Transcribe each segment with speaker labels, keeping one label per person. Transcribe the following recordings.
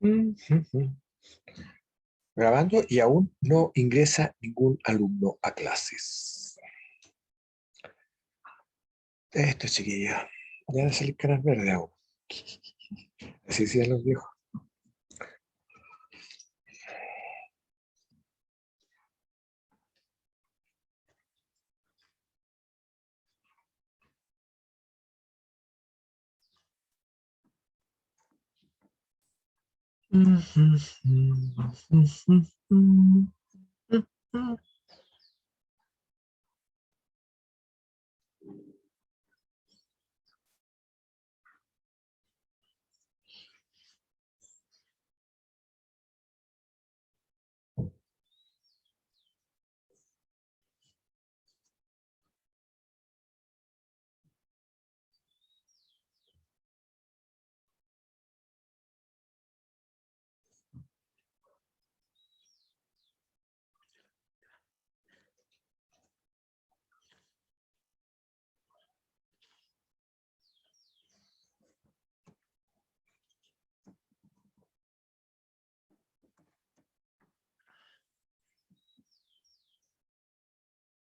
Speaker 1: Mm, mm, mm. Grabando y aún no ingresa ningún alumno a clases. Esto, chiquilla. Ya debe salir caras verde aún. Así decían los viejos.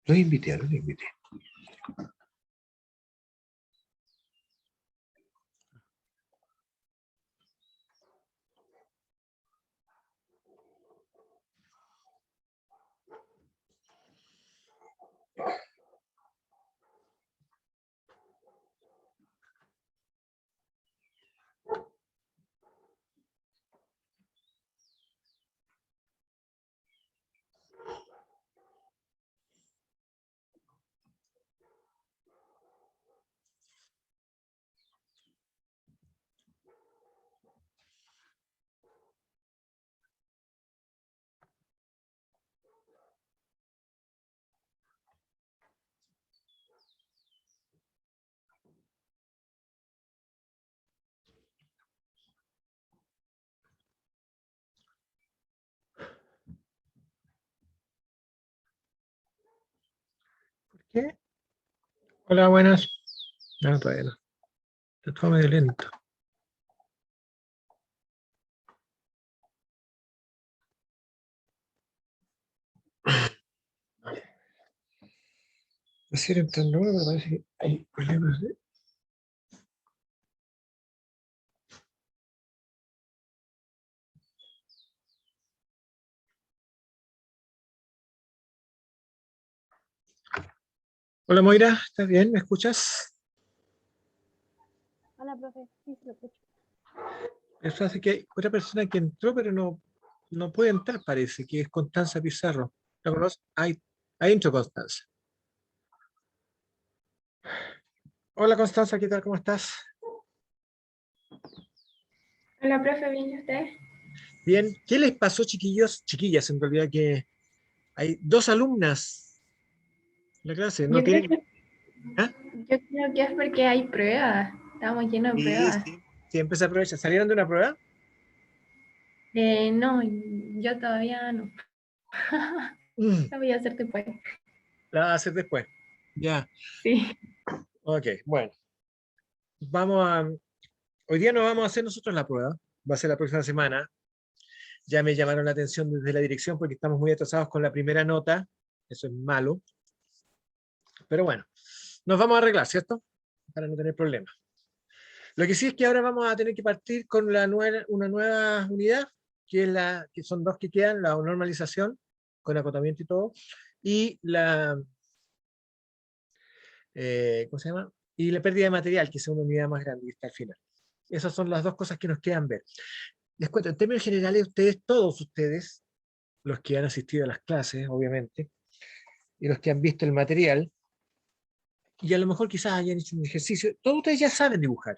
Speaker 1: Los invité, los invité. ¿Por qué? Hola, buenas. No, todavía no. Está todo medio lento. Recién entrando, me parece que hay problemas. Hola, Moira, ¿estás bien? ¿Me escuchas?
Speaker 2: Hola, profe. Sí, se lo escucho.
Speaker 1: Eso hace que hay otra persona que entró, pero no puede entrar, parece, que es Constanza Pizarro. ¿La conoces? Ahí entró Constanza. Hola, Constanza, ¿qué tal? ¿Cómo estás?
Speaker 2: Hola, profe. ¿Bien y usted?
Speaker 1: Bien. ¿Qué les pasó, chiquillos? Chiquillas, en realidad, que hay dos alumnas en la clase, no
Speaker 2: Yo creo
Speaker 1: tienen...
Speaker 2: que,
Speaker 1: ¿Ah?
Speaker 2: yo creo que es porque hay pruebas. Estamos llenos de
Speaker 1: Sí,
Speaker 2: pruebas.
Speaker 1: sí. Siempre se aprovecha. ¿Salieron de una prueba?
Speaker 2: No, yo todavía no.
Speaker 1: Mm,
Speaker 2: Lo voy a hacer después.
Speaker 1: la vas a hacer después. Ya,
Speaker 2: Sí.
Speaker 1: ok, bueno. Vamos a... Hoy día no vamos a hacer nosotros la prueba, va a ser la próxima semana. Ya me llamaron la atención desde la dirección porque estamos muy atrasados con la primera nota. Eso es malo. Pero bueno, nos vamos a arreglar, ¿cierto? Para no tener problemas. Lo que sí es que ahora vamos a tener que partir con una nueva unidad, que son dos que quedan, la normalización, con acotamiento y todo, y ¿cómo se llama? Y la pérdida de material, que es una unidad más grande, que está al final. Esas son las dos cosas que nos quedan ver. Les cuento, en términos generales, todos ustedes, los que han asistido a las clases, obviamente, y los que han visto el material, y a lo mejor quizás hayan hecho un ejercicio, todos ustedes ya saben dibujar.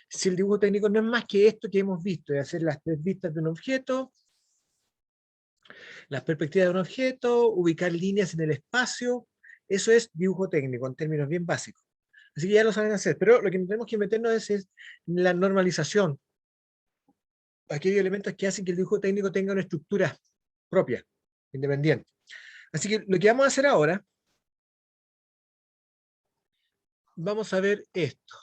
Speaker 1: Si el dibujo técnico no es más que esto que hemos visto, de hacer las tres vistas de un objeto, las perspectivas de un objeto, ubicar líneas en el espacio, eso es dibujo técnico en términos bien básicos. Así que ya lo saben hacer, pero lo que tenemos que meternos es la normalización, aquellos elementos que hacen que el dibujo técnico tenga una estructura propia, independiente. Así que lo que vamos a hacer ahora, vamos a ver esto.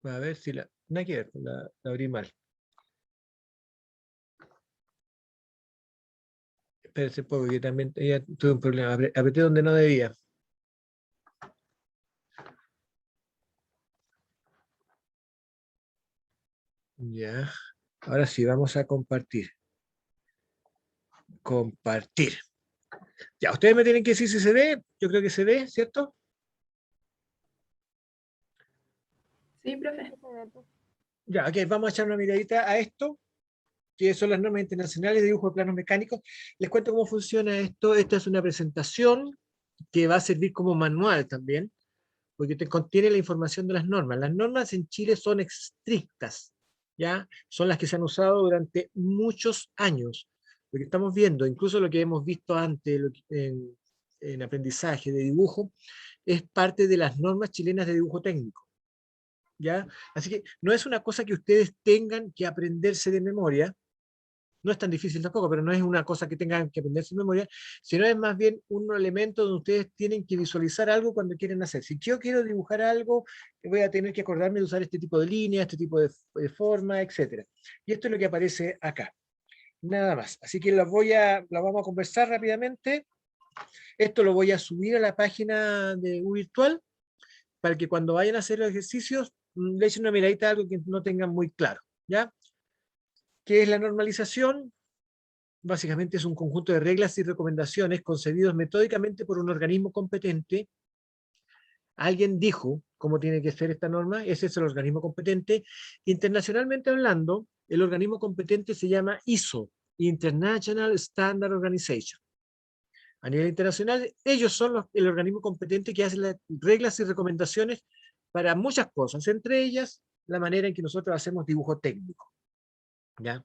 Speaker 1: A ver si la... Nada que ver, la abrí mal. Espérense un poco, que también ya tuve un problema. Apreté donde no debía. Ya. Ahora sí, vamos a compartir. Compartir. Ya, ustedes me tienen que decir si se ve. Yo creo que se ve, ¿cierto?
Speaker 2: Sí, profe.
Speaker 1: Ya, ok, vamos a echar una miradita a esto, que son las normas internacionales de dibujo de planos mecánicos. Les cuento cómo funciona esto. Esta es una presentación que va a servir como manual también, porque te contiene la información de las normas. Las normas en Chile son estrictas, ¿ya? Son las que se han usado durante muchos años. Lo que estamos viendo, incluso lo que hemos visto antes en aprendizaje de dibujo, es parte de las normas chilenas de dibujo técnico, ¿ya? Así que no es una cosa que ustedes tengan que aprenderse de memoria, no es tan difícil tampoco, pero no es una cosa que tengan que aprenderse de memoria, sino es más bien un elemento donde ustedes tienen que visualizar algo cuando quieren hacer. Si yo quiero dibujar algo, voy a tener que acordarme de usar este tipo de línea, este tipo de forma, etc. Y esto es lo que aparece acá. Nada más. Así que la vamos a conversar rápidamente. Esto lo voy a subir a la página de Virtual para que cuando vayan a hacer los ejercicios le echen una miradita a algo que no tengan muy claro. ¿Ya? ¿Qué es la normalización? Básicamente es un conjunto de reglas y recomendaciones concebidos metódicamente por un organismo competente. Alguien dijo cómo tiene que ser esta norma, ese es el organismo competente. Internacionalmente hablando, el organismo competente se llama ISO, International Standard Organization. A nivel internacional, ellos son el organismo competente que hace las reglas y recomendaciones para muchas cosas, entre ellas la manera en que nosotros hacemos dibujo técnico. ¿Ya?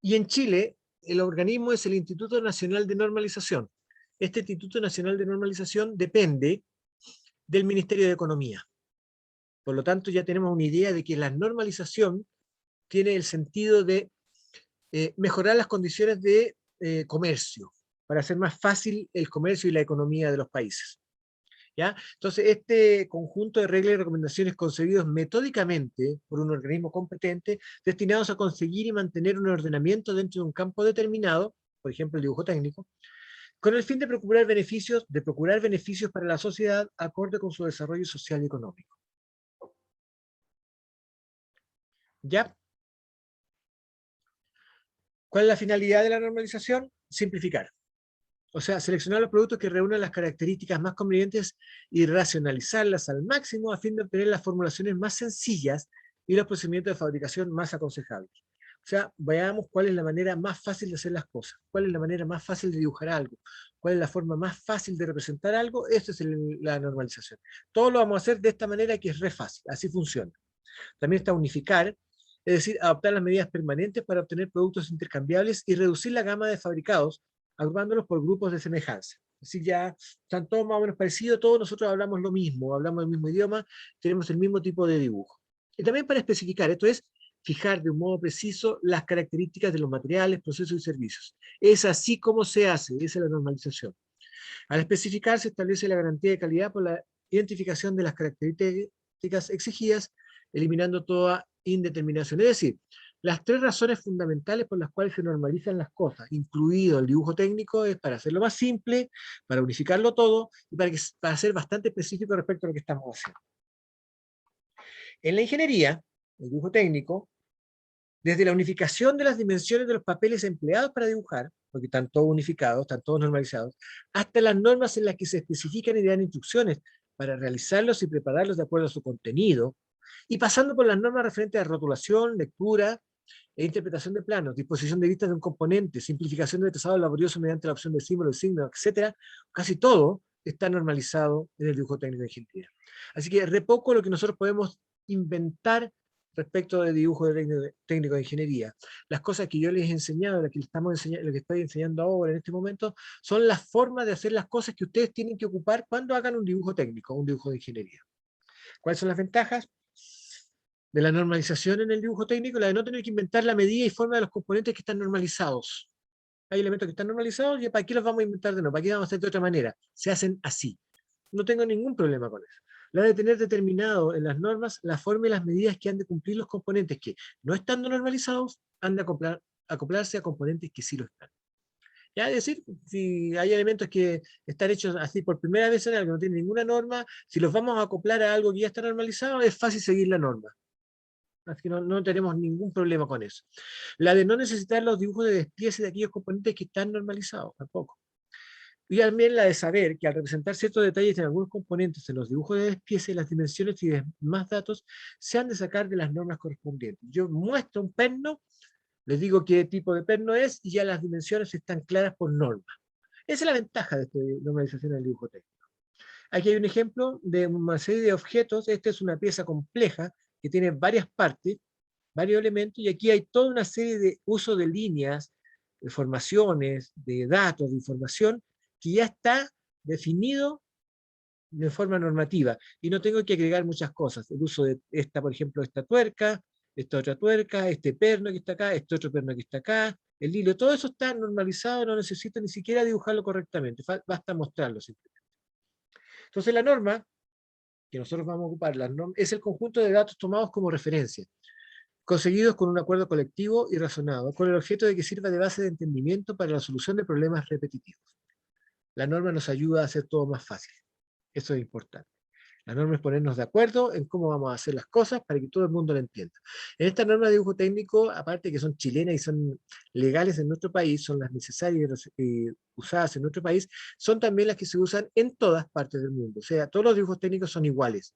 Speaker 1: Y en Chile, el organismo es el Instituto Nacional de Normalización. Este Instituto Nacional de Normalización depende del Ministerio de Economía. Por lo tanto, ya tenemos una idea de que la normalización tiene el sentido de mejorar las condiciones de comercio, para hacer más fácil el comercio y la economía de los países. ¿Ya? Entonces, este conjunto de reglas y recomendaciones concebidos metódicamente por un organismo competente, destinados a conseguir y mantener un ordenamiento dentro de un campo determinado, por ejemplo, el dibujo técnico, con el fin de procurar beneficios para la sociedad acorde con su desarrollo social y económico. ¿Ya? ¿Cuál es la finalidad de la normalización? Simplificar. O sea, seleccionar los productos que reúnan las características más convenientes y racionalizarlas al máximo a fin de obtener las formulaciones más sencillas y los procedimientos de fabricación más aconsejables. O sea, veamos cuál es la manera más fácil de hacer las cosas, cuál es la manera más fácil de dibujar algo, cuál es la forma más fácil de representar algo. Esto es la normalización. Todo lo vamos a hacer de esta manera que es re fácil, así funciona. También está unificar, es decir, adoptar las medidas permanentes para obtener productos intercambiables y reducir la gama de fabricados, agrupándolos por grupos de semejanza. Así ya están todos más o menos parecidos, todos nosotros hablamos lo mismo, hablamos el mismo idioma, tenemos el mismo tipo de dibujo. Y también para especificar, esto es fijar de un modo preciso las características de los materiales, procesos y servicios. Es así como se hace, esa es la normalización. Al especificar se establece la garantía de calidad por la identificación de las características exigidas, eliminando toda indeterminación. Es decir, las tres razones fundamentales por las cuales se normalizan las cosas, incluido el dibujo técnico, es para hacerlo más simple, para unificarlo todo y para ser bastante específico respecto a lo que estamos haciendo. En la ingeniería, el dibujo técnico, desde la unificación de las dimensiones de los papeles empleados para dibujar, porque están todos unificados, están todos normalizados, hasta las normas en las que se especifican y dan instrucciones para realizarlos y prepararlos de acuerdo a su contenido, y pasando por las normas referentes a rotulación, lectura e interpretación de planos, disposición de vistas de un componente, simplificación de trazado laborioso mediante la opción de símbolos, signos, etc. Casi todo está normalizado en el dibujo técnico de ingeniería. Así que re poco lo que nosotros podemos inventar respecto de dibujo técnico de ingeniería. Las cosas que yo les he enseñado, las que lo que estoy enseñando ahora en este momento, son las formas de hacer las cosas que ustedes tienen que ocupar cuando hagan un dibujo técnico, un dibujo de ingeniería. ¿Cuáles son las ventajas de la normalización en el dibujo técnico? La de no tener que inventar la medida y forma de los componentes que están normalizados. Hay elementos que están normalizados y ¿para qué los vamos a inventar de nuevo? ¿Para qué vamos a hacer de otra manera? Se hacen así. No tengo ningún problema con eso. La de tener determinado en las normas la forma y las medidas que han de cumplir los componentes que, no estando normalizados, han de acoplarse a componentes que sí lo están. Ya, es decir, si hay elementos que están hechos así por primera vez en algo, no tienen ninguna norma, si los vamos a acoplar a algo que ya está normalizado, es fácil seguir la norma. Así que no tenemos ningún problema con eso. La de no necesitar los dibujos de despiece de aquellos componentes que están normalizados, tampoco. Y también la de saber que al representar ciertos detalles en algunos componentes en los dibujos de despiece, las dimensiones y demás datos se han de sacar de las normas correspondientes. Yo muestro un perno, les digo qué tipo de perno es y ya las dimensiones están claras por norma. Esa es la ventaja de esta normalización del dibujo técnico. Aquí hay un ejemplo de una serie de objetos. Esta es una pieza compleja que tiene varias partes, varios elementos, y aquí hay toda una serie de uso de líneas, de formaciones, de datos, de información, que ya está definido de forma normativa, y no tengo que agregar muchas cosas. El uso de esta, por ejemplo, esta tuerca, esta otra tuerca, este perno que está acá, este otro perno que está acá, el hilo, todo eso está normalizado, no necesito ni siquiera dibujarlo correctamente, basta mostrarlo simplemente. Entonces la norma que nosotros vamos a ocupar, es el conjunto de datos tomados como referencia, conseguidos con un acuerdo colectivo y razonado, con el objeto de que sirva de base de entendimiento para la solución de problemas repetitivos. La norma nos ayuda a hacer todo más fácil. Eso es importante. La norma es ponernos de acuerdo en cómo vamos a hacer las cosas para que todo el mundo lo entienda. En esta norma de dibujo técnico, aparte de que son chilenas y son legales en nuestro país, son las necesarias usadas en nuestro país, son también las que se usan en todas partes del mundo. O sea, todos los dibujos técnicos son iguales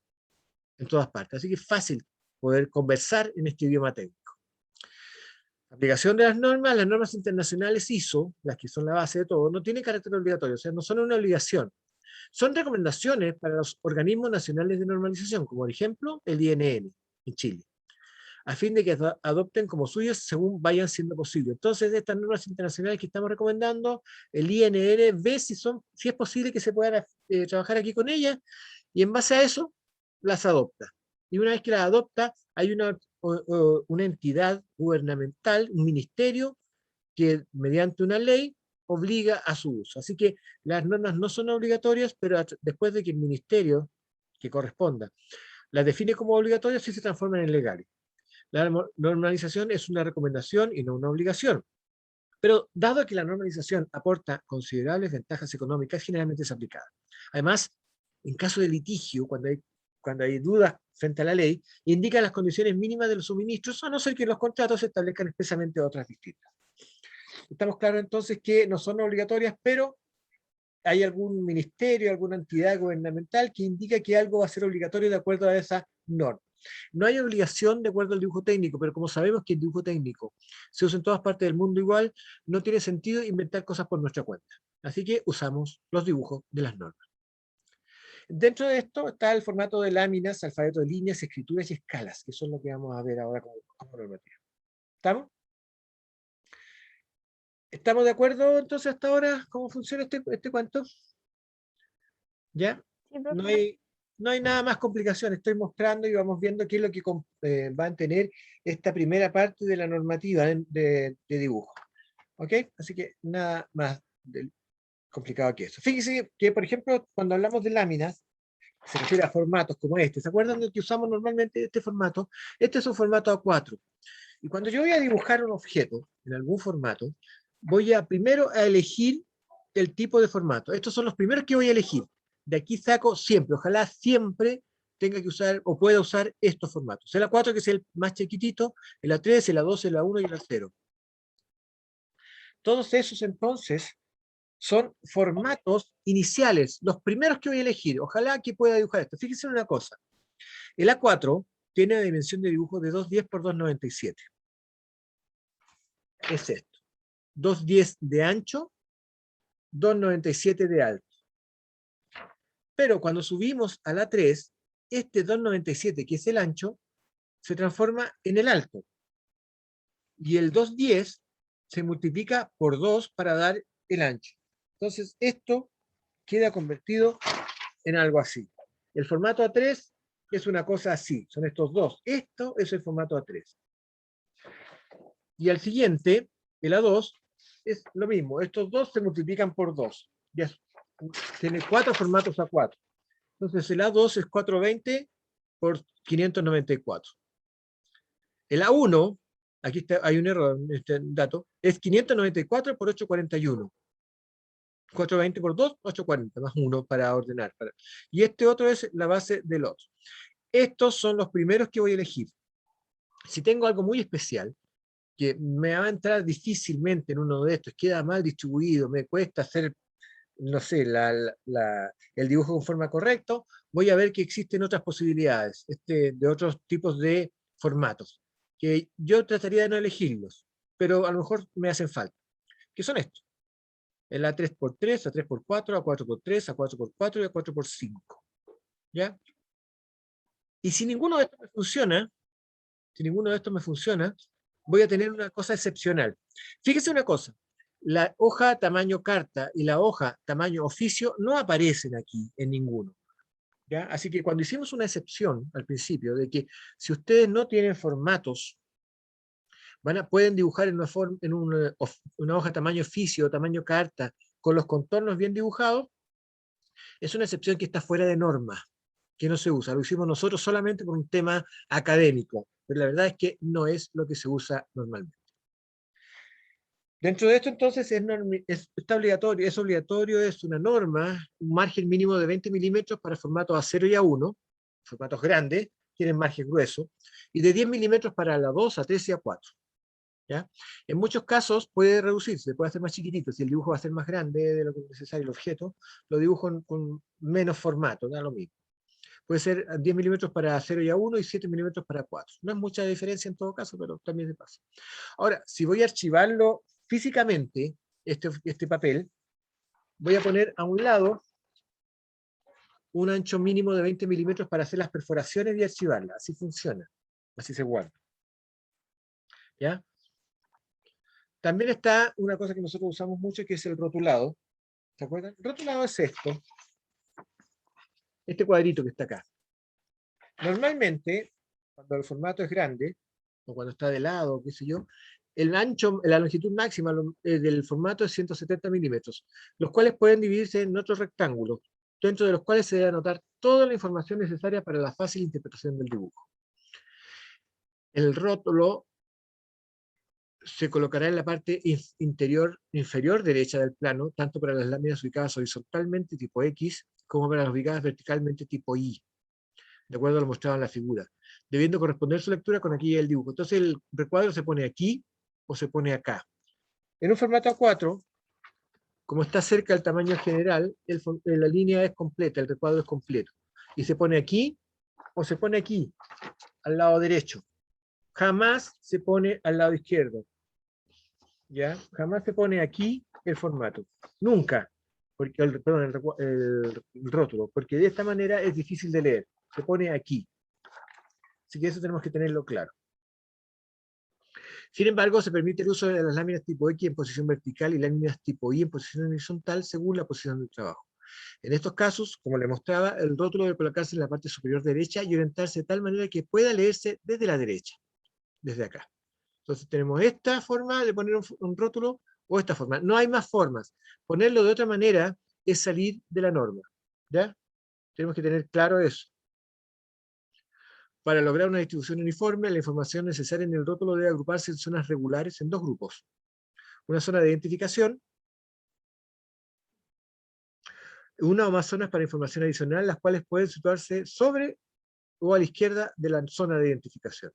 Speaker 1: en todas partes. Así que es fácil poder conversar en este idioma técnico. Aplicación de las normas internacionales ISO, las que son la base de todo, no tienen carácter obligatorio, o sea, no son una obligación. Son recomendaciones para los organismos nacionales de normalización, como por ejemplo el INN en Chile, a fin de que adopten como suyos según vayan siendo posible. Entonces, de estas normas internacionales que estamos recomendando, el INN ve si es posible que se puedan trabajar aquí con ellas, y en base a eso, las adopta. Y una vez que las adopta, hay una entidad gubernamental, un ministerio, que mediante una ley obliga a su uso. Así que las normas no son obligatorias, pero después de que el ministerio que corresponda las define como obligatorias, sí se transforman en legales. La normalización es una recomendación y no una obligación. Pero dado que la normalización aporta considerables ventajas económicas, generalmente es aplicada. Además, en caso de litigio, cuando hay dudas frente a la ley, indica las condiciones mínimas de los suministros, a no ser que los contratos establezcan expresamente otras distintas. Estamos claros entonces que no son obligatorias, pero hay algún ministerio, alguna entidad gubernamental que indica que algo va a ser obligatorio de acuerdo a esa norma. No hay obligación de acuerdo al dibujo técnico, pero como sabemos que el dibujo técnico se usa en todas partes del mundo igual, no tiene sentido inventar cosas por nuestra cuenta. Así que usamos los dibujos de las normas. Dentro de esto está el formato de láminas, alfabeto de líneas, escrituras y escalas, que son lo que vamos a ver ahora como normativa. ¿Estamos? ¿Estamos de acuerdo entonces hasta ahora cómo funciona este cuento? ¿Ya?
Speaker 2: Sí,
Speaker 1: No
Speaker 2: profe.
Speaker 1: hay, no hay nada más complicación. Estoy mostrando y vamos viendo qué es lo que va a tener esta primera parte de la normativa de dibujo. ¿Ok? Así que nada más complicado que eso. Fíjense que, por ejemplo, cuando hablamos de láminas, se refiere a formatos como este. ¿Se acuerdan del que usamos normalmente este formato? Este es un formato A4. Y cuando yo voy a dibujar un objeto en algún formato, voy a primero a elegir el tipo de formato. Estos son los primeros que voy a elegir. De aquí saco siempre, ojalá siempre tenga que usar o pueda usar estos formatos. El A4, que es el más chiquitito, el A3, el A2, el A1 y el A0. Todos esos entonces son formatos iniciales, los primeros que voy a elegir. Ojalá que pueda dibujar esto. Fíjense en una cosa. El A4 tiene una dimensión de dibujo de 210 por 297. Es esto. 210 de ancho, 297 de alto. Pero cuando subimos a la 3, este 297, que es el ancho, se transforma en el alto. Y el 210 se multiplica por 2 para dar el ancho. Entonces, esto queda convertido en algo así. El formato A3 es una cosa así, son estos dos. Esto es el formato A3. Y al siguiente, el A2, es lo mismo. Estos dos se multiplican por 2. Ya tiene 4 formatos A4. Entonces el A2 es 420 por 594. El A1, aquí está, hay un error en este dato, es 594 por 841. 420 por 2, 840, más 1 para ordenar. Y este otro es la base del otro. Estos son los primeros que voy a elegir. Si tengo algo muy especial, que me va a entrar difícilmente en uno de estos, queda mal distribuido, me cuesta hacer, no sé, el dibujo con forma correcta, voy a ver que existen otras posibilidades, de otros tipos de formatos, que yo trataría de no elegirlos, pero a lo mejor me hacen falta, que son estos. El A3x3, A3x4, A4x3, A4x4 y A4x5. ¿Ya? Y si ninguno de estos me funciona, voy a tener una cosa excepcional. Fíjese una cosa, la hoja tamaño carta y la hoja tamaño oficio no aparecen aquí en ninguno. ¿Ya? Así que cuando hicimos una excepción al principio de que si ustedes no tienen formatos, pueden dibujar una hoja tamaño oficio o tamaño carta con los contornos bien dibujados, es una excepción que está fuera de norma, que no se usa. Lo hicimos nosotros solamente por un tema académico, pero la verdad es que no es lo que se usa normalmente. Dentro de esto, entonces, está obligatorio, es una norma, un margen mínimo de 20 milímetros para formatos A0 y A1, formatos grandes, tienen margen grueso, y de 10 milímetros para la 2, A3 y A4. ¿Ya? En muchos casos puede reducirse, puede hacer más chiquitito. Si el dibujo va a ser más grande de lo que es necesario el objeto, lo dibujo con menos formato, da lo mismo. Puede ser 10 milímetros para 0 y A1 y 7 milímetros para 4. No es mucha diferencia en todo caso, pero también se pasa. Ahora, si voy a archivarlo físicamente, este papel, voy a poner a un lado un ancho mínimo de 20 milímetros para hacer las perforaciones y archivarlas. Así funciona, así se guarda. ¿Ya? También está una cosa que nosotros usamos mucho, que es el rotulado. ¿Se acuerdan? El rotulado es esto. Este cuadrito que está acá. Normalmente, cuando el formato es grande, o cuando está de lado, qué sé yo, la longitud máxima del formato es 170 milímetros, los cuales pueden dividirse en otros rectángulos, dentro de los cuales se debe anotar toda la información necesaria para la fácil interpretación del dibujo. El rótulo se colocará en la parte inferior derecha del plano, tanto para las láminas ubicadas horizontalmente tipo X, como para las ubicadas verticalmente tipo Y, de acuerdo a lo mostrado en la figura, debiendo corresponder su lectura con aquí el dibujo. Entonces el recuadro se pone aquí o se pone acá. En un formato A4, como está cerca del tamaño general, la línea es completa, el recuadro es completo. Y se pone aquí o se pone aquí, al lado derecho. Jamás se pone al lado izquierdo. ¿Ya? Jamás se pone aquí el formato. Nunca. Porque el rótulo. Porque de esta manera es difícil de leer. Se pone aquí. Así que eso tenemos que tenerlo claro. Sin embargo, se permite el uso de las láminas tipo X en posición vertical y láminas tipo Y en posición horizontal según la posición del trabajo. En estos casos, como le mostraba, el rótulo debe colocarse en la parte superior derecha y orientarse de tal manera que pueda leerse desde la derecha, desde acá. Entonces tenemos esta forma de poner un rótulo o esta forma. No hay más formas. Ponerlo de otra manera es salir de la norma. ¿Ya? Tenemos que tener claro eso. Para lograr una distribución uniforme, la información necesaria en el rótulo debe agruparse en zonas regulares en dos grupos. Una zona de identificación, una o más zonas para información adicional, las cuales pueden situarse sobre o a la izquierda de la zona de identificación.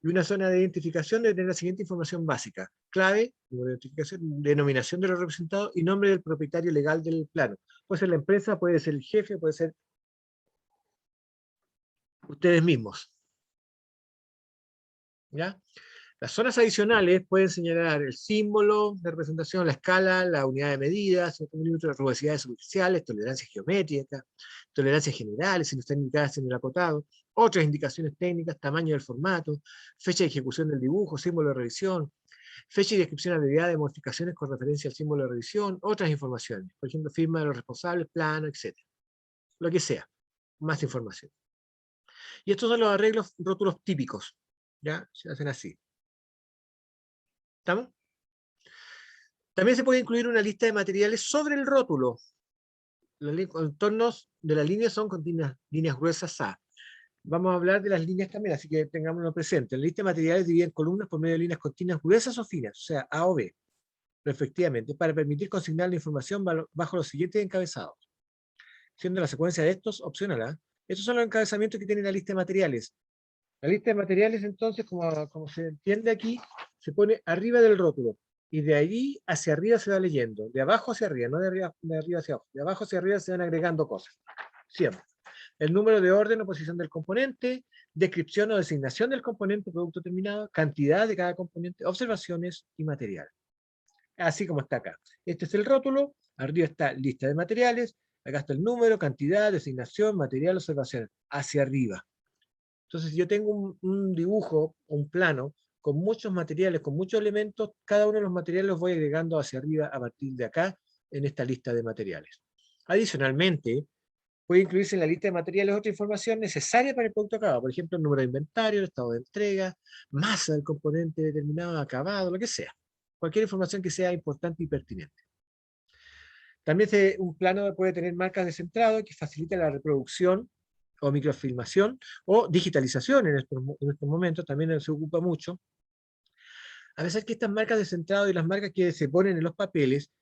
Speaker 1: Y una zona de identificación debe tener la siguiente información básica: clave, número de identificación, denominación de los representados y nombre del propietario legal del plano. Puede ser la empresa, puede ser el jefe, puede ser ustedes mismos. ¿Ya? Las zonas adicionales pueden señalar el símbolo de representación, la escala, la unidad de medida, 5 milímetros de rugosidades superficiales, tolerancias geométricas, tolerancias generales, si no están indicadas en el acotado, otras indicaciones técnicas, tamaño del formato, fecha de ejecución del dibujo, símbolo de revisión, fecha y descripción abreviada de modificaciones con referencia al símbolo de revisión, otras informaciones, por ejemplo, firma de los responsables, plano, etc. Lo que sea, más información. Y estos son los arreglos rótulos típicos, ¿ya? Se hacen así. ¿Estamos? También se puede incluir una lista de materiales sobre el rótulo. Los contornos de la línea son continuas, líneas gruesas A. Vamos a hablar de las líneas también, así que tengámoslo presente. La lista de materiales divide en columnas por medio de líneas continuas gruesas o finas, o sea, A o B, efectivamente, para permitir consignar la información bajo los siguientes encabezados, siendo la secuencia de estos opcional A. Estos son los encabezamientos que tiene la lista de materiales. La lista de materiales, entonces, como se entiende aquí, se pone arriba del rótulo, y de ahí hacia arriba se va leyendo, de abajo hacia arriba, no de arriba hacia abajo, de abajo hacia arriba se van agregando cosas, siempre. El número de orden o posición del componente, descripción o designación del componente, producto terminado, cantidad de cada componente, observaciones y material. Así como está acá. Este es el rótulo, arriba está lista de materiales, acá está el número, cantidad, designación, material, observación, hacia arriba. Entonces, si yo tengo un dibujo, un plano, con muchos materiales, con muchos elementos, cada uno de los materiales los voy agregando hacia arriba a partir de acá, en esta lista de materiales. Adicionalmente, puede incluirse en la lista de materiales otra información necesaria para el producto acabado, por ejemplo, el número de inventario, el estado de entrega, masa del componente determinado, acabado, lo que sea. Cualquier información que sea importante y pertinente. También un plano puede tener marcas de centrado que facilita la reproducción o microfilmación o digitalización en estos momentos, también se ocupa mucho. A pesar que estas marcas de centrado y las marcas que se ponen en los papeles,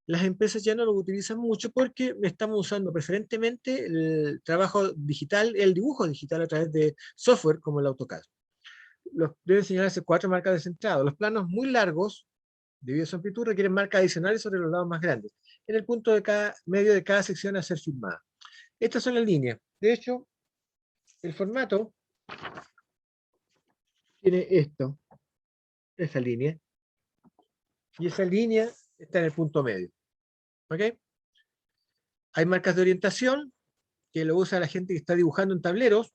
Speaker 1: las empresas ya no lo utilizan mucho porque estamos usando preferentemente el trabajo digital, el dibujo digital a través de software como el AutoCAD. Deben señalarse 4 marcas de centrado. Los planos muy largos, debido a su amplitud, requieren marcas adicionales sobre los lados más grandes, en el punto medio de cada sección a ser filmada. Estas son las líneas. De hecho, el formato tiene esa línea, y esa línea está en el punto medio. ¿Ok? Hay marcas de orientación, que lo usa la gente que está dibujando en tableros.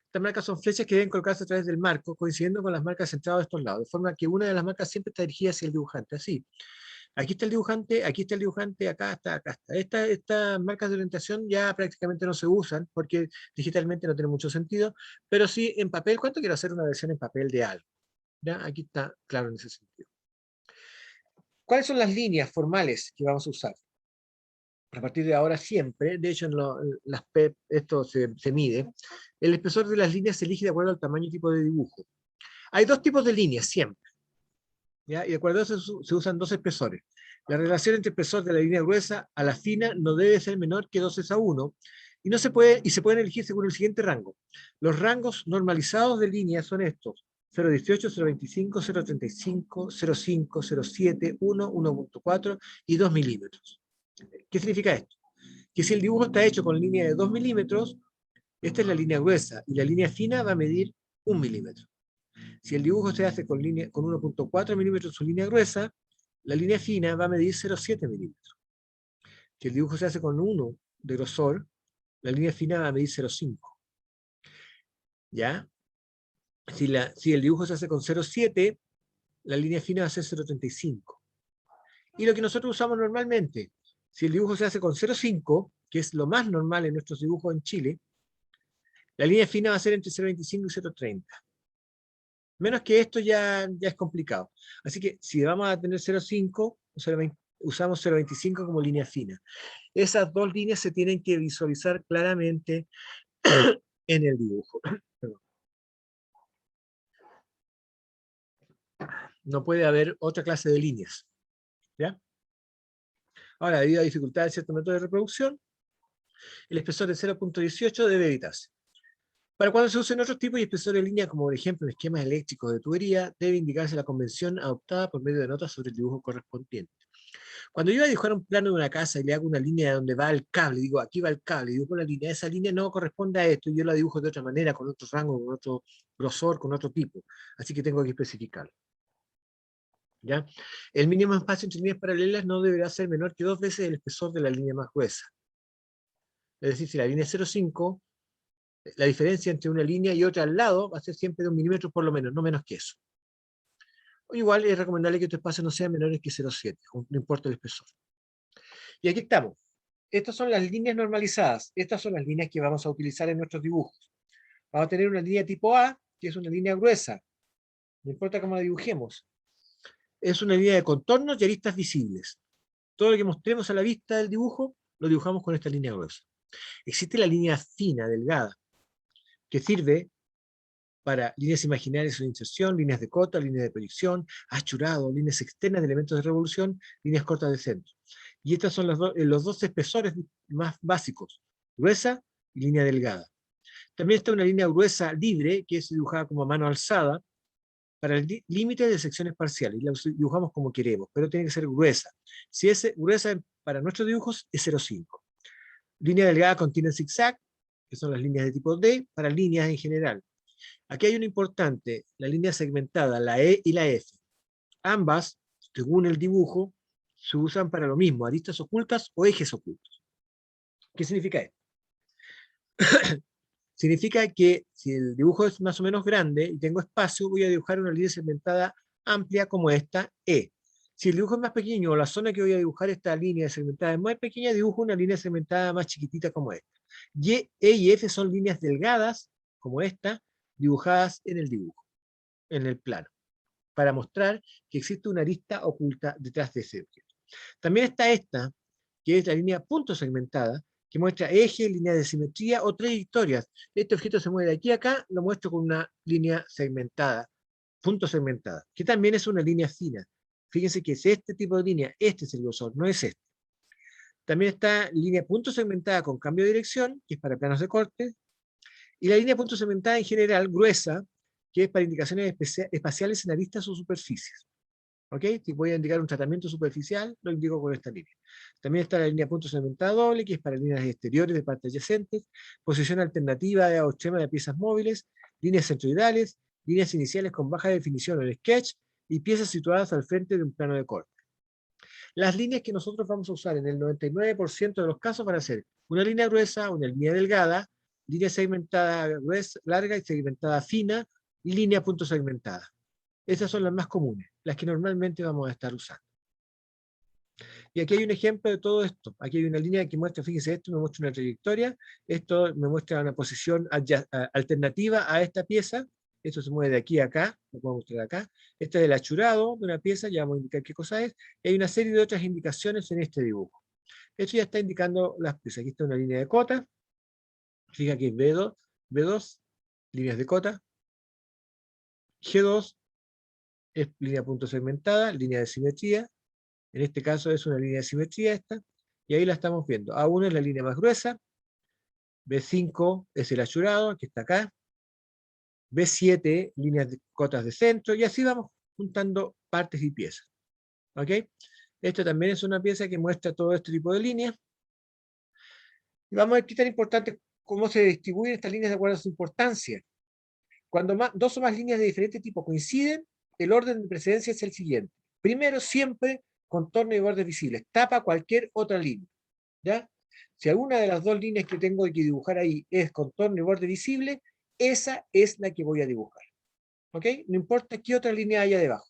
Speaker 1: Estas marcas son flechas que deben colocarse a través del marco, coincidiendo con las marcas centradas de estos lados, de forma que una de las marcas siempre está dirigida hacia el dibujante, así. Aquí está el dibujante, aquí está el dibujante, acá está, acá está. Estas marcas de orientación ya prácticamente no se usan, porque digitalmente no tiene mucho sentido, pero sí en papel. ¿Cuánto quiero hacer una versión en papel de algo? ¿Ya? Aquí está claro en ese sentido. ¿Cuáles son las líneas formales que vamos a usar? A partir de ahora siempre, de hecho en las PEP esto se mide, el espesor de las líneas se elige de acuerdo al tamaño y tipo de dibujo. Hay 2 tipos de líneas siempre, ¿ya? Y de acuerdo a eso se usan 2 espesores. La relación entre espesor de la línea gruesa a la fina no debe ser menor que 2:1, y se pueden elegir según el siguiente rango. Los rangos normalizados de línea son estos: 0.18, 0.25, 0.35, 0.5, 0.7, 1, 1.4 y 2 milímetros. ¿Qué significa esto? Que si el dibujo está hecho con línea de 2 milímetros, esta es la línea gruesa, y la línea fina va a medir 1 milímetro. Si el dibujo se hace con 1.4 milímetros su línea gruesa, la línea fina va a medir 0.7 milímetros. Si el dibujo se hace con 1 de grosor, la línea fina va a medir 0.5. ¿Ya? Si el dibujo se hace con 0.7, la línea fina va a ser 0.35. Y lo que nosotros usamos normalmente, si el dibujo se hace con 0.5, que es lo más normal en nuestros dibujos en Chile, la línea fina va a ser entre 0.25 y 0.30. Menos que esto ya es complicado. Así que si vamos a tener 0.5, usamos 0.25 como línea fina. Esas 2 líneas se tienen que visualizar claramente en el dibujo. No puede haber otra clase de líneas. ¿Ya? Ahora, debido a dificultades de cierto método de reproducción, el espesor de 0.18 debe evitarse. Para cuando se usen otros tipos de espesores de línea, como por ejemplo en esquemas eléctricos de tubería, debe indicarse la convención adoptada por medio de notas sobre el dibujo correspondiente. Cuando yo voy a dibujar un plano de una casa y le hago una línea de donde va el cable, digo, aquí va el cable, dibujo una línea, esa línea no corresponde a esto, y yo la dibujo de otra manera, con otro rango, con otro grosor, con otro tipo. Así que tengo que especificarlo. ¿Ya? El mínimo espacio entre líneas paralelas no deberá ser menor que 2 veces el espesor de la línea más gruesa. Es decir, si la línea es 0.5, la diferencia entre una línea y otra al lado va a ser siempre de 1 milímetro por lo menos, no menos que eso. O igual es recomendable que tu espacio no sea menor que 0.7, no importa el espesor. Y aquí estamos. Estas son las líneas normalizadas. Estas son las líneas que vamos a utilizar en nuestros dibujos. Vamos a tener una línea tipo A, que es una línea gruesa. No importa cómo la dibujemos. Es una línea de contornos y aristas visibles. Todo lo que mostremos a la vista del dibujo lo dibujamos con esta línea gruesa. Existe la línea fina, delgada, que sirve para líneas imaginarias de inserción, líneas de cota, líneas de proyección, achurado, líneas externas de elementos de revolución, líneas cortas de centro. Y estos son los dos espesores más básicos, gruesa y línea delgada. También está una línea gruesa libre, que es dibujada como a mano alzada, para el límite de secciones parciales, y la dibujamos como queremos, pero tiene que ser gruesa. Si es gruesa para nuestros dibujos, es 0,5. Línea delgada contiene zigzag, que son las líneas de tipo D, para líneas en general. Aquí hay una importante, la línea segmentada, la E y la F. Ambas, según el dibujo, se usan para lo mismo, aristas ocultas o ejes ocultos. ¿Qué significa esto? Significa que si el dibujo es más o menos grande y tengo espacio, voy a dibujar una línea segmentada amplia como esta, E. Si el dibujo es más pequeño o la zona que voy a dibujar esta línea segmentada es más pequeña, dibujo una línea segmentada más chiquitita como esta. E y F son líneas delgadas, como esta, dibujadas en el dibujo, en el plano, para mostrar que existe una arista oculta detrás de ese objeto. También está esta, que es la línea punto segmentada, que muestra eje, línea de simetría o trayectorias. Este objeto se mueve de aquí a acá, lo muestro con una línea segmentada, punto segmentada, que también es una línea fina. Fíjense que es este tipo de línea, este es el grosor, no es este. También está línea punto segmentada con cambio de dirección, que es para planos de corte, y la línea punto segmentada en general, gruesa, que es para indicaciones espaciales en aristas o superficies. ¿Ok? Si voy a indicar un tratamiento superficial, lo indico con esta línea. También está la línea punto segmentada doble, que es para líneas exteriores de partes adyacentes, posición alternativa o extrema de piezas móviles, líneas centroidales, líneas iniciales con baja definición en el sketch, y piezas situadas al frente de un plano de corte. Las líneas que nosotros vamos a usar en el 99% de los casos van a ser una línea gruesa, una línea delgada, línea segmentada gruesa, larga y segmentada fina, y línea punto segmentada. Esas son las más comunes, las que normalmente vamos a estar usando. Y aquí hay un ejemplo de todo esto. Aquí hay una línea que muestra, fíjense, esto me muestra una trayectoria, esto me muestra una posición alternativa a esta pieza, esto se mueve de aquí a acá, lo puedo mostrar acá. Este es el achurado de una pieza, ya vamos a indicar qué cosa es, y hay una serie de otras indicaciones en este dibujo. Esto ya está indicando las piezas. Aquí está una línea de cota, fíjate que es B2, líneas de cota, G2 es línea punto segmentada, línea de simetría. En este caso es una línea de simetría esta, y ahí la estamos viendo. A1 es la línea más gruesa, B5 es el achurado, que está acá, B7, líneas de cotas de centro, y así vamos juntando partes y piezas. ¿Ok? Esto también es una pieza que muestra todo este tipo de líneas. Y vamos a ver qué tan importante, cómo se distribuyen estas líneas de acuerdo a su importancia. Cuando dos o más líneas de diferente tipo coinciden, el orden de precedencia es el siguiente. Primero, siempre contorno y bordes visibles. Tapa cualquier otra línea. ¿Ya? Si alguna de las dos líneas que tengo que dibujar ahí es contorno y borde visible, esa es la que voy a dibujar. ¿Ok? No importa qué otra línea haya debajo.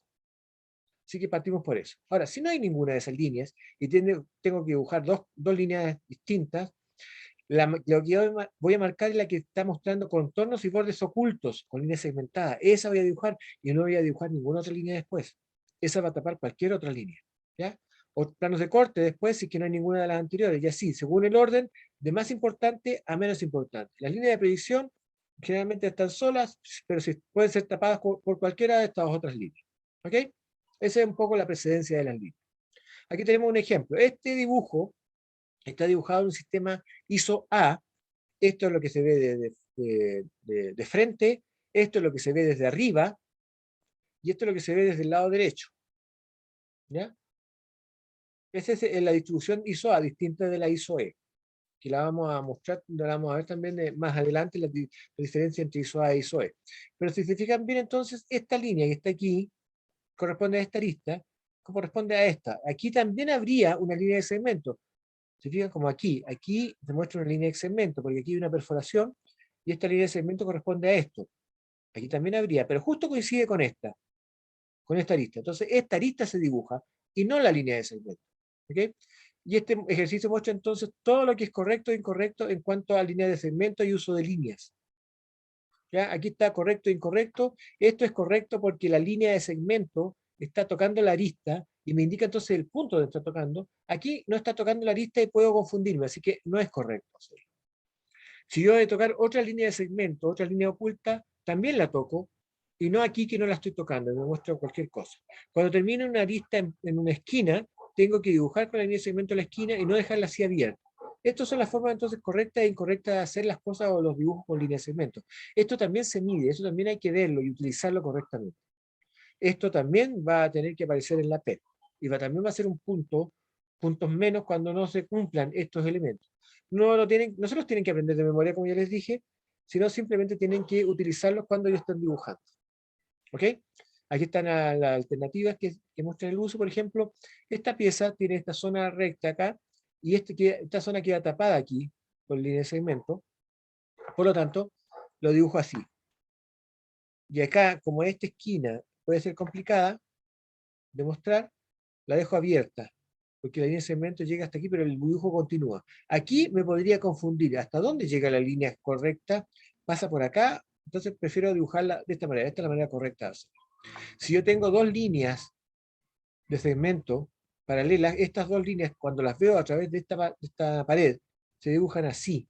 Speaker 1: Así que partimos por eso. Ahora, si no hay ninguna de esas líneas y tengo que dibujar dos líneas distintas, lo que yo voy a marcar es la que está mostrando contornos y bordes ocultos con líneas segmentadas. Esa voy a dibujar y no voy a dibujar ninguna otra línea después. Esa va a tapar cualquier otra línea. ¿Ya? O planos de corte después si que no hay ninguna de las anteriores. Y así, según el orden, de más importante a menos importante. Las líneas de predicción generalmente están solas, pero pueden ser tapadas por cualquiera de estas otras líneas. ¿Ok? Esa es un poco la precedencia de las líneas. Aquí tenemos un ejemplo. Este dibujo está dibujado en un sistema ISO-A. Esto es lo que se ve de frente, esto es lo que se ve desde arriba, y esto es lo que se ve desde el lado derecho. ¿Ya? Esa es la distribución ISO-A, distinta de la ISO-E, que la vamos a mostrar, la vamos a ver también más adelante, la diferencia entre ISO-A e ISO-E. Pero si se fijan bien, entonces, esta línea que está aquí, corresponde a esta arista, corresponde a esta. Aquí también habría una línea de segmento. Se fijan como aquí se muestra una línea de segmento, porque aquí hay una perforación, y esta línea de segmento corresponde a esto. Aquí también habría, pero justo coincide con esta arista. Entonces, esta arista se dibuja, y no la línea de segmento. ¿Okay? Y este ejercicio muestra entonces todo lo que es correcto e incorrecto en cuanto a línea de segmento y uso de líneas. ¿Ya? Aquí está correcto e incorrecto. Esto es correcto porque la línea de segmento está tocando la arista y me indica entonces el punto donde está tocando. Aquí no está tocando la arista y puedo confundirme, así que no es correcto hacerlo. Si yo voy a tocar otra línea de segmento, otra línea oculta, también la toco, y no aquí que no la estoy tocando, me muestra cualquier cosa. Cuando termino una arista en una esquina, tengo que dibujar con la línea de segmento la esquina y no dejarla así abierta. Estas son las formas entonces correctas e incorrectas de hacer las cosas o los dibujos con línea de segmento. Esto también se mide, eso también hay que verlo y utilizarlo correctamente. Esto también va a tener que aparecer en la PET y también va a ser un punto, puntos menos cuando no se cumplan estos elementos. No se los tienen que aprender de memoria, como ya les dije, sino simplemente tienen que utilizarlos cuando ellos están dibujando. ¿Ok? Aquí están las alternativas que muestran el uso. Por ejemplo, esta pieza tiene esta zona recta acá y esta zona queda tapada aquí con línea de segmento. Por lo tanto, lo dibujo así. Y acá, como esta esquina puede ser complicada de mostrar, la dejo abierta, porque la línea de segmento llega hasta aquí, pero el dibujo continúa. Aquí me podría confundir hasta dónde llega la línea correcta, pasa por acá, entonces prefiero dibujarla de esta manera. Esta es la manera correcta de hacerlo. Si yo tengo dos líneas de segmento paralelas, estas dos líneas, cuando las veo a través de esta pared, se dibujan así,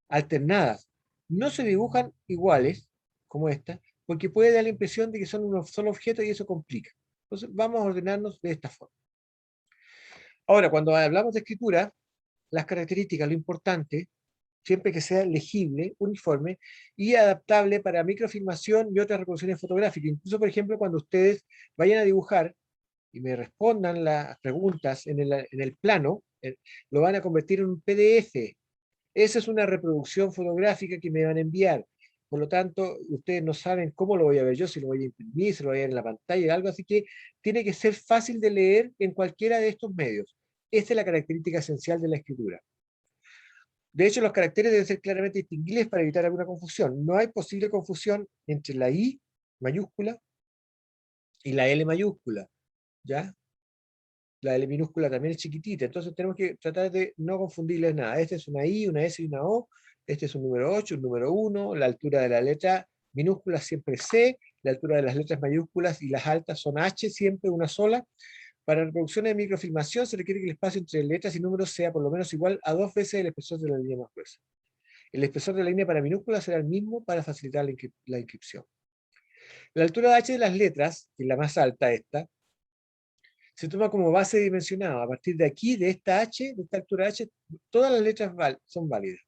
Speaker 1: alternadas. No se dibujan iguales, como esta, porque puede dar la impresión de que son un solo objeto y eso complica. Entonces vamos a ordenarnos de esta forma. Ahora, cuando hablamos de escritura, las características, lo importante, siempre que sea legible, uniforme y adaptable para microfilmación y otras reproducciones fotográficas. Incluso, por ejemplo, cuando ustedes vayan a dibujar y me respondan las preguntas en el plano, lo van a convertir en un PDF. Esa es una reproducción fotográfica que me van a enviar. Por lo tanto, ustedes no saben cómo lo voy a ver yo, si lo voy a imprimir, si lo voy a ver en la pantalla, algo así que tiene que ser fácil de leer en cualquiera de estos medios. Esta es la característica esencial de la escritura. De hecho, los caracteres deben ser claramente distinguibles para evitar alguna confusión. No hay posible confusión entre la I mayúscula y la L mayúscula, ¿ya? La L minúscula también es chiquitita, entonces tenemos que tratar de no confundirles nada. Esta es una I, una S y una O, este es un número 8, un número 1, la altura de la letra minúscula siempre es C, la altura de las letras mayúsculas y las altas son H, siempre una sola. Para reproducciones de microfilmación se requiere que el espacio entre letras y números sea por lo menos igual a 2 veces el espesor de la línea más gruesa. El espesor de la línea para minúsculas será el mismo para facilitar la inscripción. La altura de H de las letras, que es la más alta esta, se toma como base dimensionada. A partir de aquí, de esta H, de esta altura H, todas las letras son válidas.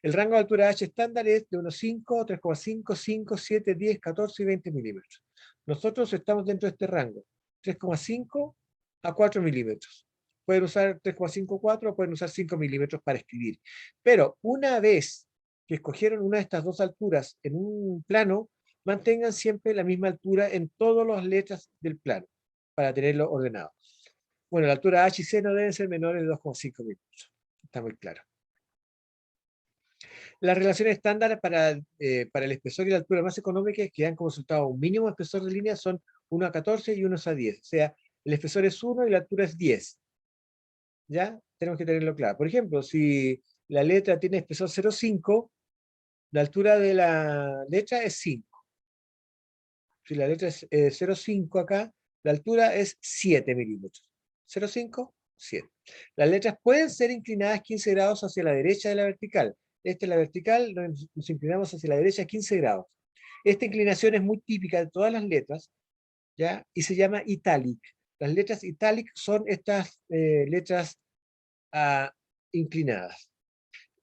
Speaker 1: El rango de altura H estándar es de 1,5, 3,5, 5, 7, 10, 14 y 20 milímetros. Nosotros estamos dentro de este rango, 3,5 a 4 milímetros. Pueden usar 3,5, 4 o pueden usar 5 milímetros para escribir. Pero una vez que escogieron una de estas dos alturas en un plano, mantengan siempre la misma altura en todas las letras del plano, para tenerlo ordenado. Bueno, la altura H y C no deben ser menores de 2,5 milímetros. Está muy claro. Las relaciones estándar para el espesor y la altura más económicas que dan como resultado un mínimo espesor de línea son 1 a 14 y 1 a 10. O sea, el espesor es 1 y la altura es 10. ¿Ya? Tenemos que tenerlo claro. Por ejemplo, si la letra tiene espesor 0,5, la altura de la letra es 5. Si la letra es 0,5 acá, la altura es 7 milímetros. 0,5, 7. Las letras pueden ser inclinadas 15 grados hacia la derecha de la vertical. Esta es la vertical, nos inclinamos hacia la derecha 15 grados. Esta inclinación es muy típica de todas las letras, ¿ya? Y se llama italic. Las letras italic son estas letras inclinadas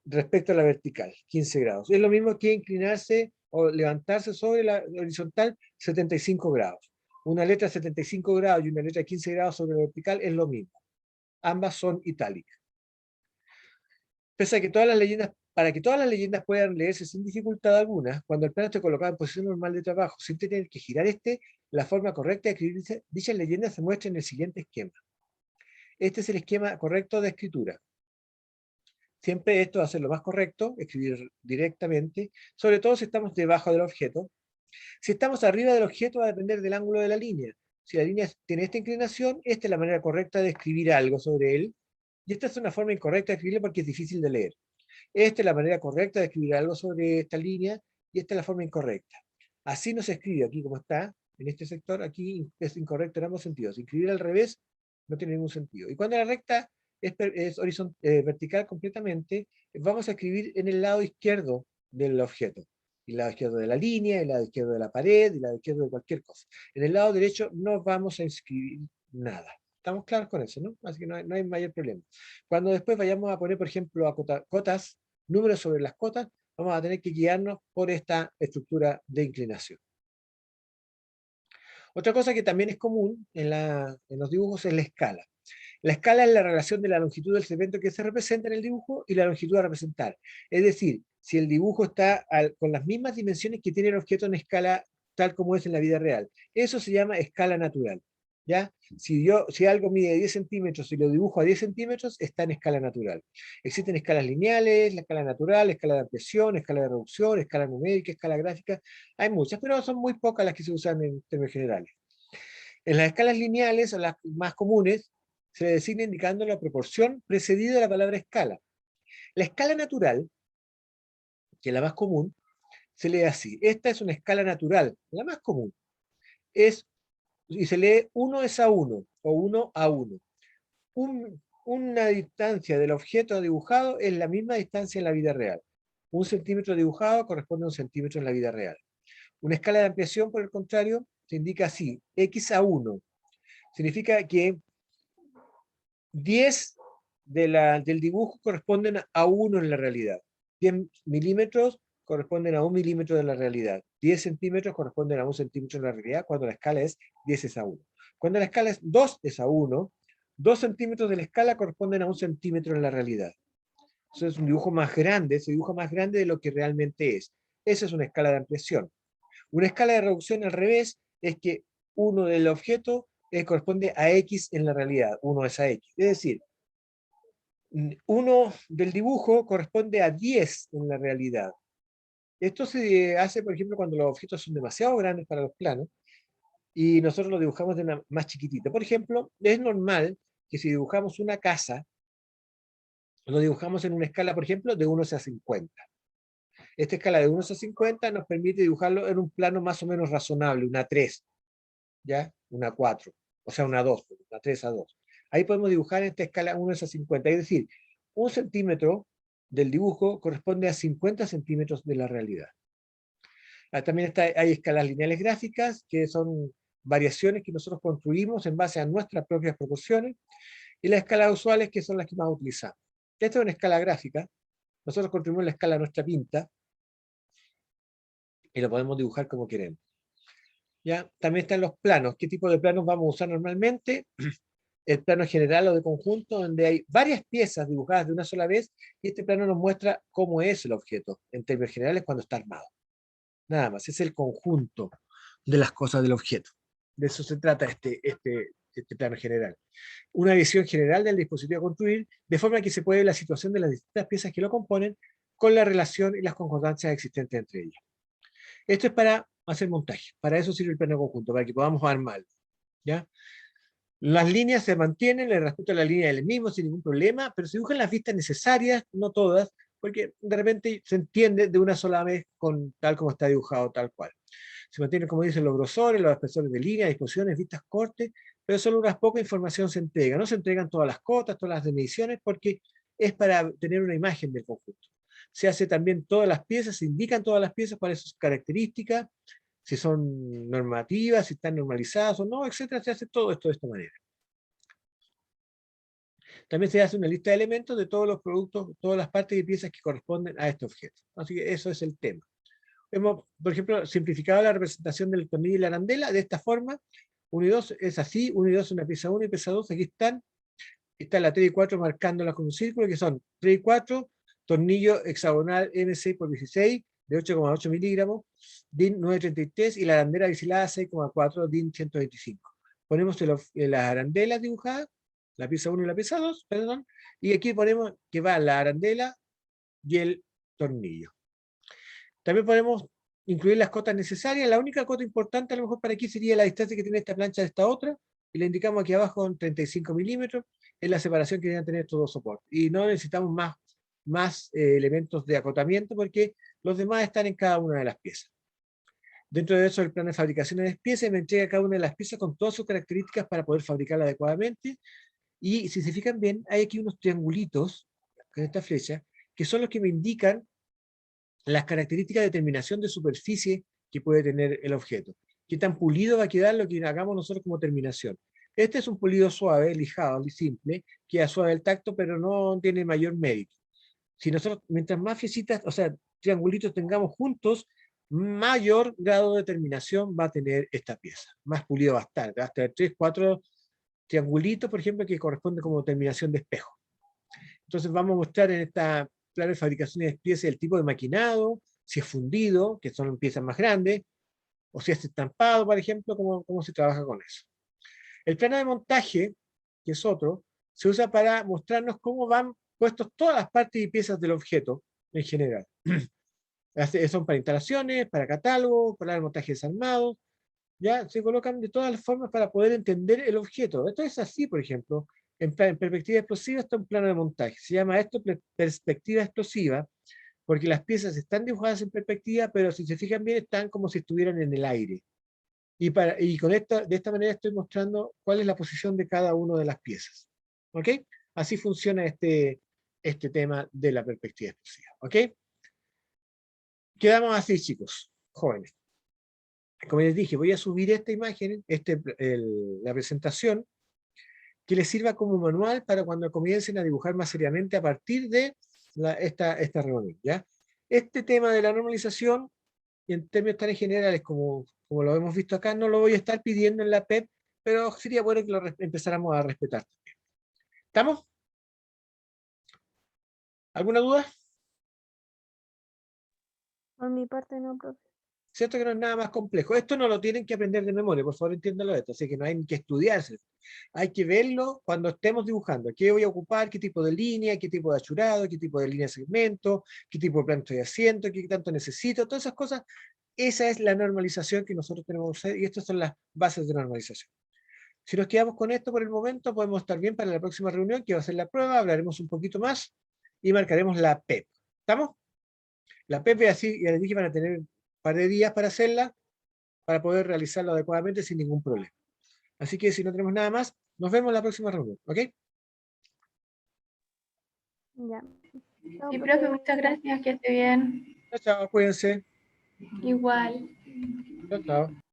Speaker 1: respecto a la vertical, 15 grados. Es lo mismo que inclinarse o levantarse sobre la horizontal 75 grados. Una letra 75 grados y una letra 15 grados sobre la vertical es lo mismo. Ambas son itálicas. Pese a que todas las leyendas, para que todas las leyendas puedan leerse sin dificultad alguna, cuando el plano esté colocado en posición normal de trabajo, sin tener que girar la forma correcta de escribir dichas leyendas se muestra en el siguiente esquema. Este es el esquema correcto de escritura. Siempre esto va a ser lo más correcto, escribir directamente, sobre todo si estamos debajo del objeto. Si estamos arriba del objeto va a depender del ángulo de la línea. Si la línea tiene esta inclinación, esta es la manera correcta de escribir algo sobre él. Y esta es una forma incorrecta de escribirlo porque es difícil de leer. Esta es la manera correcta de escribir algo sobre esta línea y esta es la forma incorrecta. Así no se escribe aquí como está, en este sector, aquí es incorrecto en ambos sentidos. Inscribir al revés no tiene ningún sentido. Y cuando la recta es vertical completamente, vamos a escribir en el lado izquierdo del objeto. El lado izquierdo de la línea, el lado izquierdo de la pared, el lado izquierdo de cualquier cosa. En el lado derecho no vamos a inscribir nada. ¿Estamos claros con eso, no? Así que no hay mayor problema. Cuando después vayamos a poner, por ejemplo, cotas, números sobre las cotas, vamos a tener que guiarnos por esta estructura de inclinación. Otra cosa que también es común en los dibujos es la escala. La escala es la relación de la longitud del segmento que se representa en el dibujo y la longitud a representar. Es decir, si el dibujo está con las mismas dimensiones que tiene el objeto en escala tal como es en la vida real. Eso se llama escala natural. ¿Ya? Si algo mide 10 centímetros y lo dibujo a 10 centímetros, está en escala natural. Existen escalas lineales, la escala natural, escala de ampliación, escala de reducción, escala numérica, escala gráfica. Hay muchas, pero son muy pocas las que se usan en términos generales. En las escalas lineales, o las más comunes, se le designa indicando la proporción precedida de la palabra escala. La escala natural, que es la más común, se lee así. Esta es una escala natural, la más común. Y se lee 1 es a 1 o 1 a 1. Una distancia del objeto dibujado es la misma distancia en la vida real. 1 centímetro dibujado corresponde a 1 centímetro en la vida real. Una escala de ampliación, por el contrario, se indica así, x a 1. Significa que 10 del dibujo corresponden a 1 en la realidad. 10 milímetros corresponden a 1 milímetro de la realidad. 10 centímetros corresponden a 1 centímetro en la realidad cuando la escala es 10 es a 1. Cuando la escala es 2 es a 1, 2 centímetros de la escala corresponden a 1 centímetro en la realidad. Eso es un dibujo más grande, se dibuja más grande de lo que realmente es. Esa es una escala de ampliación. Una escala de reducción al revés es que 1 del objeto corresponde a X en la realidad. 1 es a X. Es decir, 1 del dibujo corresponde a 10 en la realidad. Esto se hace, por ejemplo, cuando los objetos son demasiado grandes para los planos y nosotros los dibujamos de una más chiquitita. Por ejemplo, es normal que si dibujamos una casa, lo dibujamos en una escala, por ejemplo, de 1 a 50. Esta escala de 1 a 50 nos permite dibujarlo en un plano más o menos razonable, una 3, ¿ya? Una 4, o sea, una 2, una 3 a 2. Ahí podemos dibujar en esta escala 1 a 50, es decir, 1 centímetro del dibujo corresponde a 50 centímetros de la realidad. También hay escalas lineales gráficas, que son variaciones que nosotros construimos en base a nuestras propias proporciones, y las escalas usuales, que son las que más utilizamos. Esta es una escala gráfica. Nosotros construimos la escala a nuestra pinta, y lo podemos dibujar como queremos. ¿Ya? También están los planos. ¿Qué tipo de planos vamos a usar normalmente? El plano general o de conjunto, donde hay varias piezas dibujadas de una sola vez, y este plano nos muestra cómo es el objeto, en términos generales, cuando está armado. Nada más, es el conjunto de las cosas del objeto. De eso se trata este plano general. Una visión general del dispositivo a construir, de forma que se puede ver la situación de las distintas piezas que lo componen, con la relación y las concordancias existentes entre ellas. Esto es para hacer montaje, para eso sirve el plano conjunto, para que podamos armarlo, ¿ya? Las líneas se mantienen, le respeto a la línea del mismo sin ningún problema, pero se dibujan las vistas necesarias, no todas, porque de repente se entiende de una sola vez con tal como está dibujado, tal cual. Se mantienen, como dicen, los grosores, los espesores de línea, disposiciones, vistas, cortes, pero solo unas poca información se entrega. No se entregan todas las cotas, todas las mediciones, porque es para tener una imagen del conjunto. Se hace también todas las piezas, se indican todas las piezas, cuáles son sus características, si son normativas, si están normalizadas o no, etcétera. Se hace todo esto de esta manera. También se hace una lista de elementos de todos los productos, todas las partes y piezas que corresponden a este objeto. Así que eso es el tema. Hemos, por ejemplo, simplificado la representación del tornillo y la arandela de esta forma. 1 y 2 es así, 1 y 2 es una pieza 1 y pieza 2, aquí están. Está la 3 y 4 marcándolas con un círculo, que son 3 y 4, tornillo hexagonal M6x16 de 8,8 miligramos, DIN 933, y la arandela biselada 6,4, DIN 125. Ponemos las arandelas dibujadas, la pieza 1 y la pieza 2, perdón, y aquí ponemos que va la arandela y el tornillo. También podemos incluir las cotas necesarias. La única cota importante a lo mejor para aquí sería la distancia que tiene esta plancha de esta otra, y le indicamos aquí abajo en 35 milímetros, es la separación que deben tener estos dos soportes. Y no necesitamos más elementos de acotamiento, porque los demás están en cada una de las piezas. Dentro de eso, el plan de fabricación de piezas me entrega cada una de las piezas con todas sus características para poder fabricarla adecuadamente. Y si se fijan bien, hay aquí unos triangulitos con esta flecha, que son los que me indican las características de terminación de superficie que puede tener el objeto. Qué tan pulido va a quedar lo que hagamos nosotros como terminación. Este es un pulido suave, lijado, simple, queda suave el tacto, pero no tiene mayor mérito. Si nosotros, mientras más piecitas, o sea, triangulitos tengamos juntos, mayor grado de terminación va a tener esta pieza. Más pulido va a estar. Va a estar 3, 4 triangulitos, por ejemplo, que corresponde como terminación de espejo. Entonces vamos a mostrar en esta plan de fabricación de piezas el tipo de maquinado, si es fundido, que son piezas más grandes, o si es estampado, por ejemplo, cómo se trabaja con eso. El plano de montaje, que es otro, se usa para mostrarnos cómo van puestos todas las partes y piezas del objeto en general. Son para instalaciones, para catálogo, para el montaje desarmado, ya se colocan de todas las formas para poder entender el objeto. Esto es así, por ejemplo, en perspectiva explosiva está un plano de montaje. Se llama esto perspectiva explosiva, porque las piezas están dibujadas en perspectiva, pero si se fijan bien están como si estuvieran en el aire. Y de esta manera estoy mostrando cuál es la posición de cada una de las piezas. ¿Ok? Así funciona este tema de la perspectiva explosiva. ¿Ok? Quedamos así, chicos, jóvenes. Como les dije, voy a subir esta imagen, la presentación, que les sirva como manual para cuando comiencen a dibujar más seriamente a partir de esta reunión. ¿Ya? Este tema de la normalización, y en términos tan generales como lo hemos visto acá, no lo voy a estar pidiendo en la PEP, pero sería bueno que lo empezáramos a respetar también. ¿Estamos? ¿Alguna duda?
Speaker 3: Por mi parte no, profe.
Speaker 1: Cierto que no es nada más complejo. Esto no lo tienen que aprender de memoria, por favor entiéndalo esto. Así que no hay que estudiarse. Hay que verlo cuando estemos dibujando. ¿Qué voy a ocupar? ¿Qué tipo de línea? ¿Qué tipo de achurado? ¿Qué tipo de línea de segmento? ¿Qué tipo de plano estoy haciendo? ¿Qué tanto necesito? Todas esas cosas. Esa es la normalización que nosotros tenemos que hacer y estas son las bases de normalización. Si nos quedamos con esto por el momento, podemos estar bien para la próxima reunión, que va a ser la prueba, hablaremos un poquito más y marcaremos la PEP. ¿Estamos? La PEP, así, ya les dije, van a tener un par de días para hacerla, para poder realizarlo adecuadamente sin ningún problema. Así que si no tenemos nada más, nos vemos en la próxima reunión, ¿ok?
Speaker 3: Ya. Chao,
Speaker 2: Sí,
Speaker 3: profe.
Speaker 2: profe, muchas gracias, que esté bien.
Speaker 1: Chao, chao, cuídense.
Speaker 2: Igual.
Speaker 1: Chao, chao.